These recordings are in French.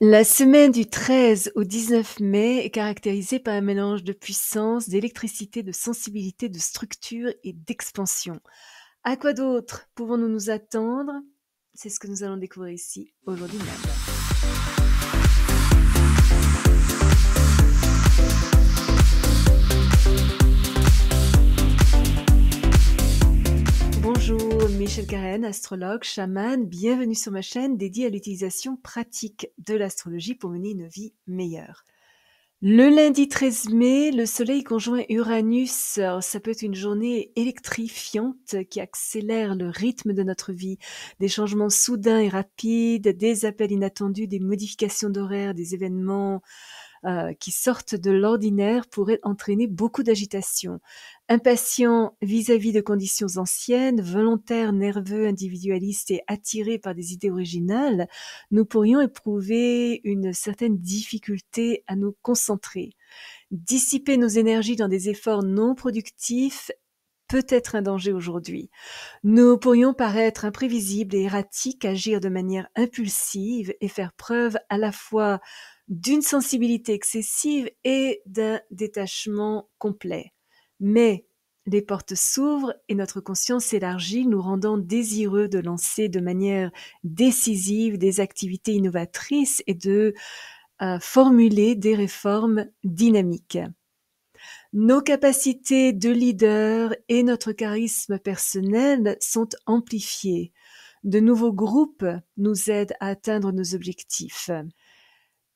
La semaine du 13 au 19 mai est caractérisée par un mélange de puissance, d'électricité, de sensibilité, de structure et d'expansion. À quoi d'autre pouvons-nous nous attendre? C'est ce que nous allons découvrir ici aujourd'hui même. Bonjour, Michel Karen, astrologue, chamane, bienvenue sur ma chaîne dédiée à l'utilisation pratique de l'astrologie pour mener une vie meilleure. Le lundi 13 mai, le soleil conjoint Uranus, ça peut être une journée électrifiante qui accélère le rythme de notre vie. Des changements soudains et rapides, des appels inattendus, des modifications d'horaire, des événements qui sortent de l'ordinaire pourraient entraîner beaucoup d'agitation. Impatient vis-à-vis de conditions anciennes, volontaire, nerveux, individualiste et attiré par des idées originales, nous pourrions éprouver une certaine difficulté à nous concentrer. Dissiper nos énergies dans des efforts non productifs peut être un danger aujourd'hui. Nous pourrions paraître imprévisibles et erratiques, agir de manière impulsive et faire preuve à la fois d'une sensibilité excessive et d'un détachement complet. Mais les portes s'ouvrent et notre conscience s'élargit, nous rendant désireux de lancer de manière décisive des activités innovatrices et de formuler des réformes dynamiques. Nos capacités de leader et notre charisme personnel sont amplifiés. De nouveaux groupes nous aident à atteindre nos objectifs.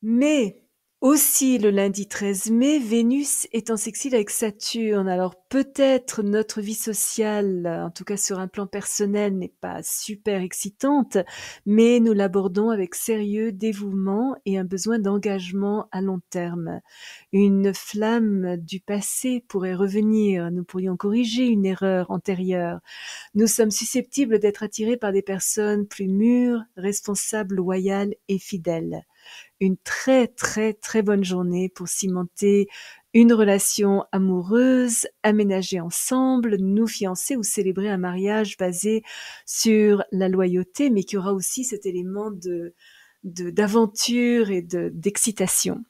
Mais aussi le lundi 13 mai, Vénus est en sextile avec Saturne. Alors peut-être notre vie sociale, en tout cas sur un plan personnel, n'est pas super excitante, mais nous l'abordons avec sérieux, dévouement et un besoin d'engagement à long terme. Une flamme du passé pourrait revenir, nous pourrions corriger une erreur antérieure. Nous sommes susceptibles d'être attirés par des personnes plus mûres, responsables, loyales et fidèles. Une très très très bonne journée pour cimenter une relation amoureuse, aménager ensemble, nous fiancer ou célébrer un mariage basé sur la loyauté, mais qui aura aussi cet élément d'aventure et d'excitation.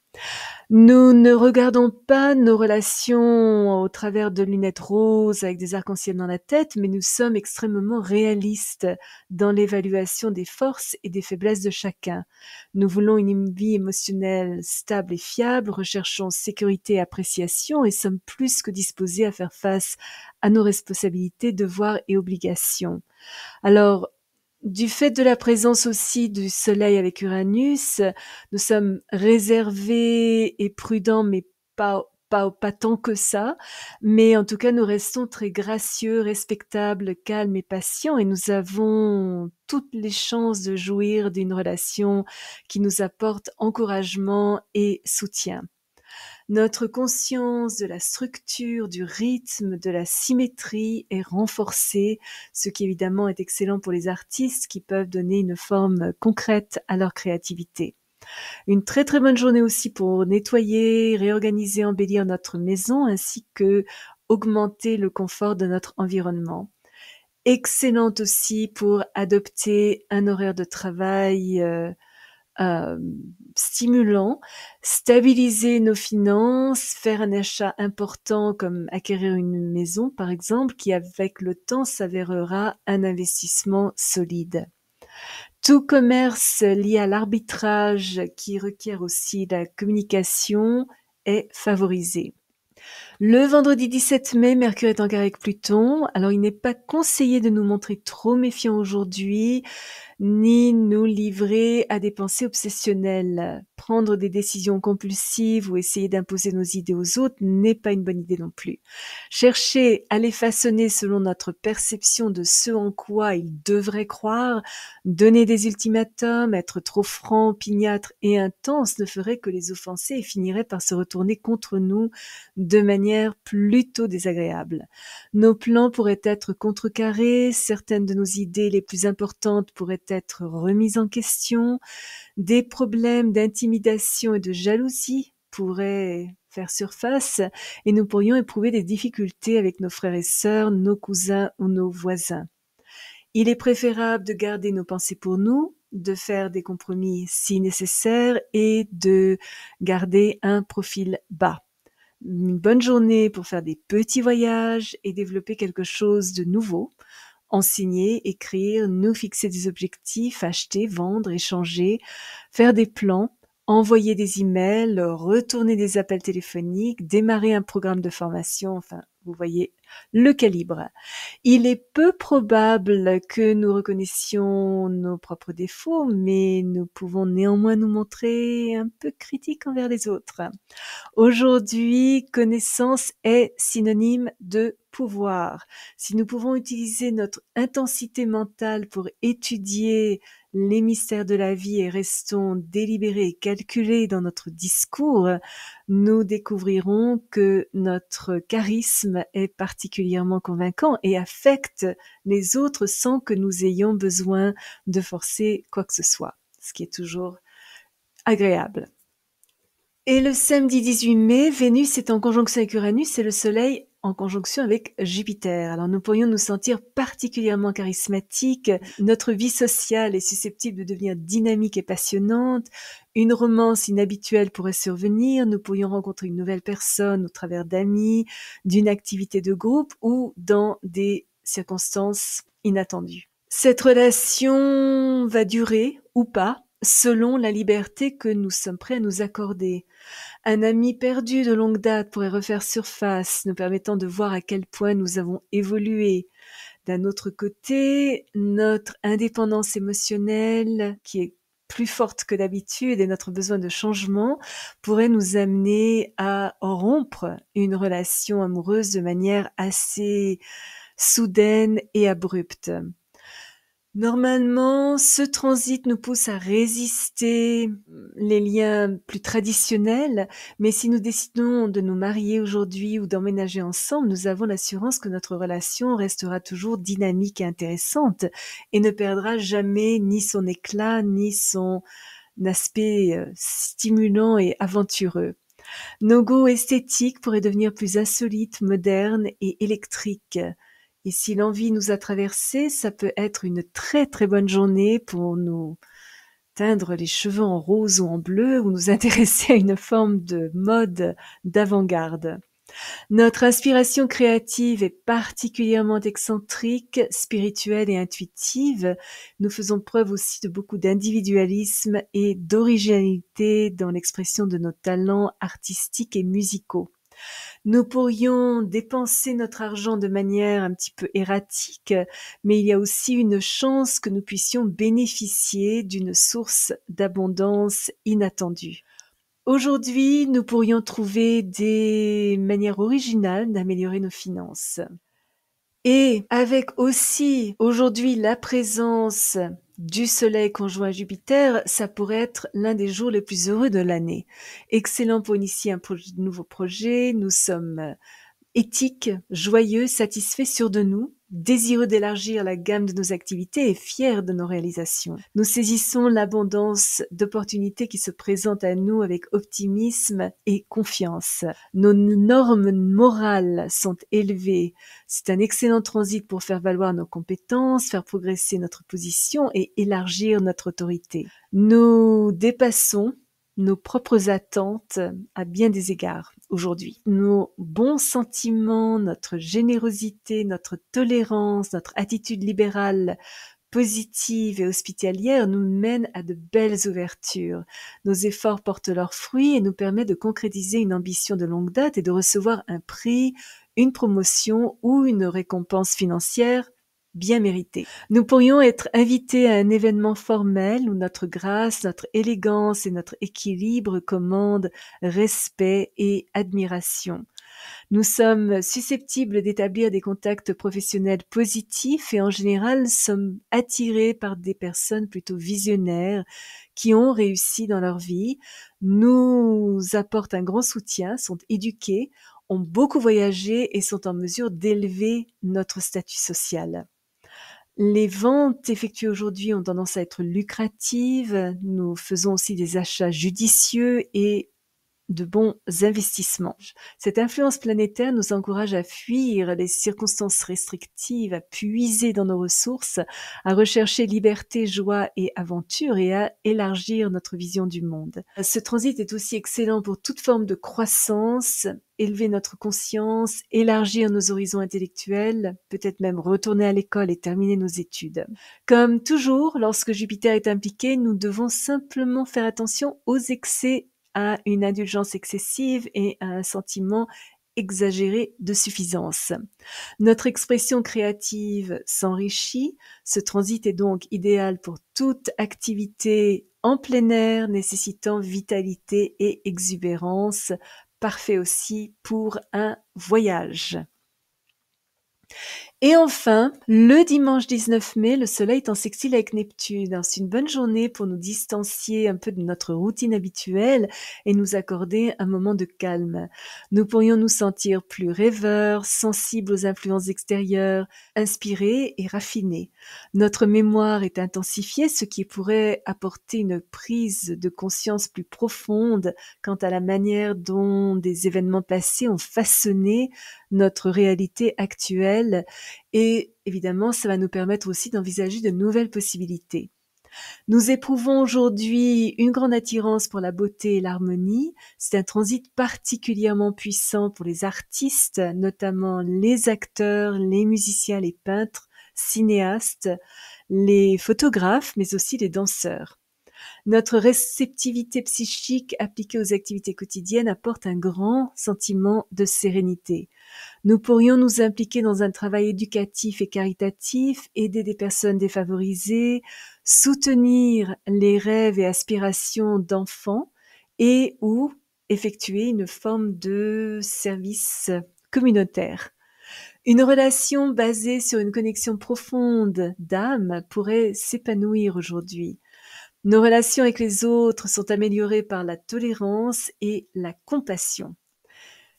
Nous ne regardons pas nos relations au travers de lunettes roses avec des arcs-en-ciel dans la tête, mais nous sommes extrêmement réalistes dans l'évaluation des forces et des faiblesses de chacun. Nous voulons une vie émotionnelle stable et fiable, recherchons sécurité et appréciation et sommes plus que disposés à faire face à nos responsabilités, devoirs et obligations. Alors, du fait de la présence aussi du soleil avec Uranus, nous sommes réservés et prudents, mais pas tant que ça. Mais en tout cas, nous restons très gracieux, respectables, calmes et patients et nous avons toutes les chances de jouir d'une relation qui nous apporte encouragement et soutien. Notre conscience de la structure, du rythme, de la symétrie est renforcée, ce qui évidemment est excellent pour les artistes qui peuvent donner une forme concrète à leur créativité. Une très très bonne journée aussi pour nettoyer, réorganiser, embellir notre maison ainsi que augmenter le confort de notre environnement. Excellente aussi pour adopter un horaire de travail euh, stimulant, stabiliser nos finances, faire un achat important comme acquérir une maison par exemple, qui avec le temps s'avérera un investissement solide. Tout commerce lié à l'arbitrage qui requiert aussi la communication est favorisé. Le vendredi 17 mai, Mercure est en carré avec Pluton. Alors, il n'est pas conseillé de nous montrer trop méfiants aujourd'hui, ni nous livrer à des pensées obsessionnelles. Prendre des décisions compulsives ou essayer d'imposer nos idées aux autres n'est pas une bonne idée non plus. Chercher à les façonner selon notre perception de ce en quoi ils devraient croire, donner des ultimatums, être trop franc, opiniâtre et intense ne ferait que les offenser et finirait par se retourner contre nous de manière plutôt désagréable. Nos plans pourraient être contrecarrés, certaines de nos idées les plus importantes pourraient être remises en question, des problèmes d'intimidation et de jalousie pourraient faire surface et nous pourrions éprouver des difficultés avec nos frères et sœurs, nos cousins ou nos voisins. Il est préférable de garder nos pensées pour nous, de faire des compromis si nécessaire et de garder un profil bas. Une bonne journée pour faire des petits voyages et développer quelque chose de nouveau. Enseigner, écrire, nous fixer des objectifs, acheter, vendre, échanger, faire des plans, envoyer des emails, retourner des appels téléphoniques, démarrer un programme de formation, enfin, vous voyez le calibre. Il est peu probable que nous reconnaissions nos propres défauts, mais nous pouvons néanmoins nous montrer un peu critiques envers les autres. Aujourd'hui, connaissance est synonyme de pouvoir. Si nous pouvons utiliser notre intensité mentale pour étudier les mystères de la vie et restons délibérés et calculés dans notre discours, nous découvrirons que notre charisme est particulièrement convaincant et affecte les autres sans que nous ayons besoin de forcer quoi que ce soit, ce qui est toujours agréable. Et le samedi 18 mai, Vénus est en conjonction avec Uranus et le Soleil en conjonction avec Jupiter. Alors nous pourrions nous sentir particulièrement charismatiques, notre vie sociale est susceptible de devenir dynamique et passionnante, une romance inhabituelle pourrait survenir, nous pourrions rencontrer une nouvelle personne au travers d'amis, d'une activité de groupe ou dans des circonstances inattendues. Cette relation va durer ou pas selon la liberté que nous sommes prêts à nous accorder. Un ami perdu de longue date pourrait refaire surface, nous permettant de voir à quel point nous avons évolué. D'un autre côté, notre indépendance émotionnelle, qui est plus forte que d'habitude et notre besoin de changement pourrait nous amener à rompre une relation amoureuse de manière assez soudaine et abrupte. Normalement, ce transit nous pousse à résister les liens plus traditionnels, mais si nous décidons de nous marier aujourd'hui ou d'emménager ensemble, nous avons l'assurance que notre relation restera toujours dynamique et intéressante et ne perdra jamais ni son éclat, ni son aspect stimulant et aventureux. Nos goûts esthétiques pourraient devenir plus insolites, modernes et électriques. Et si l'envie nous a traversés, ça peut être une très très bonne journée pour nous teindre les cheveux en rose ou en bleu ou nous intéresser à une forme de mode d'avant-garde. Notre inspiration créative est particulièrement excentrique, spirituelle et intuitive. Nous faisons preuve aussi de beaucoup d'individualisme et d'originalité dans l'expression de nos talents artistiques et musicaux. Nous pourrions dépenser notre argent de manière un petit peu erratique, mais il y a aussi une chance que nous puissions bénéficier d'une source d'abondance inattendue. Aujourd'hui, nous pourrions trouver des manières originales d'améliorer nos finances. Et avec aussi aujourd'hui la présence du Soleil conjoint à Jupiter, ça pourrait être l'un des jours les plus heureux de l'année. Excellent pour initier un nouveau projet, nous sommes éthiques, joyeux, satisfaits, sûrs de nous, désireux d'élargir la gamme de nos activités et fiers de nos réalisations. Nous saisissons l'abondance d'opportunités qui se présentent à nous avec optimisme et confiance. Nos normes morales sont élevées. C'est un excellent transit pour faire valoir nos compétences, faire progresser notre position et élargir notre autorité. Nous dépassons nos propres attentes à bien des égards aujourd'hui. Nos bons sentiments, notre générosité, notre tolérance, notre attitude libérale, positive et hospitalière nous mènent à de belles ouvertures. Nos efforts portent leurs fruits et nous permettent de concrétiser une ambition de longue date et de recevoir un prix, une promotion ou une récompense financière bien méritée. Nous pourrions être invités à un événement formel où notre grâce, notre élégance et notre équilibre commandent respect et admiration. Nous sommes susceptibles d'établir des contacts professionnels positifs et en général sommes attirés par des personnes plutôt visionnaires qui ont réussi dans leur vie, nous apportent un grand soutien, sont éduqués, ont beaucoup voyagé et sont en mesure d'élever notre statut social. Les ventes effectuées aujourd'hui ont tendance à être lucratives. Nous faisons aussi des achats judicieux et de bons investissements. Cette influence planétaire nous encourage à fuir les circonstances restrictives, à puiser dans nos ressources, à rechercher liberté, joie et aventure et à élargir notre vision du monde. Ce transit est aussi excellent pour toute forme de croissance, élever notre conscience, élargir nos horizons intellectuels, peut-être même retourner à l'école et terminer nos études. Comme toujours, lorsque Jupiter est impliqué, nous devons simplement faire attention aux excès, à une indulgence excessive et à un sentiment exagéré de suffisance. Notre expression créative s'enrichit. Ce transit est donc idéal pour toute activité en plein air nécessitant vitalité et exubérance. Parfait aussi pour un voyage. Et enfin, le dimanche 19 mai, le Soleil est en sextile avec Neptune. C'est une bonne journée pour nous distancier un peu de notre routine habituelle et nous accorder un moment de calme. Nous pourrions nous sentir plus rêveurs, sensibles aux influences extérieures, inspirés et raffinés. Notre mémoire est intensifiée, ce qui pourrait apporter une prise de conscience plus profonde quant à la manière dont des événements passés ont façonné notre réalité actuelle. Et évidemment, ça va nous permettre aussi d'envisager de nouvelles possibilités. Nous éprouvons aujourd'hui une grande attirance pour la beauté et l'harmonie. C'est un transit particulièrement puissant pour les artistes, notamment les acteurs, les musiciens, les peintres, cinéastes, les photographes, mais aussi les danseurs. Notre réceptivité psychique appliquée aux activités quotidiennes apporte un grand sentiment de sérénité. Nous pourrions nous impliquer dans un travail éducatif et caritatif, aider des personnes défavorisées, soutenir les rêves et aspirations d'enfants et ou effectuer une forme de service communautaire. Une relation basée sur une connexion profonde d'âme pourrait s'épanouir aujourd'hui. Nos relations avec les autres sont améliorées par la tolérance et la compassion.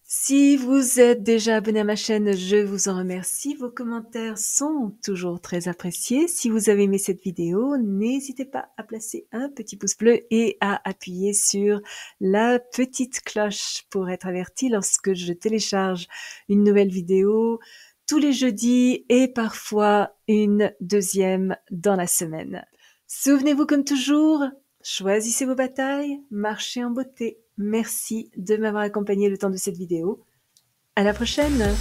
Si vous êtes déjà abonné à ma chaîne, je vous en remercie. Vos commentaires sont toujours très appréciés. Si vous avez aimé cette vidéo, n'hésitez pas à placer un petit pouce bleu et à appuyer sur la petite cloche pour être averti lorsque je télécharge une nouvelle vidéo tous les jeudis et parfois une deuxième dans la semaine. Souvenez-vous comme toujours, choisissez vos batailles, marchez en beauté. Merci de m'avoir accompagné le temps de cette vidéo. À la prochaine!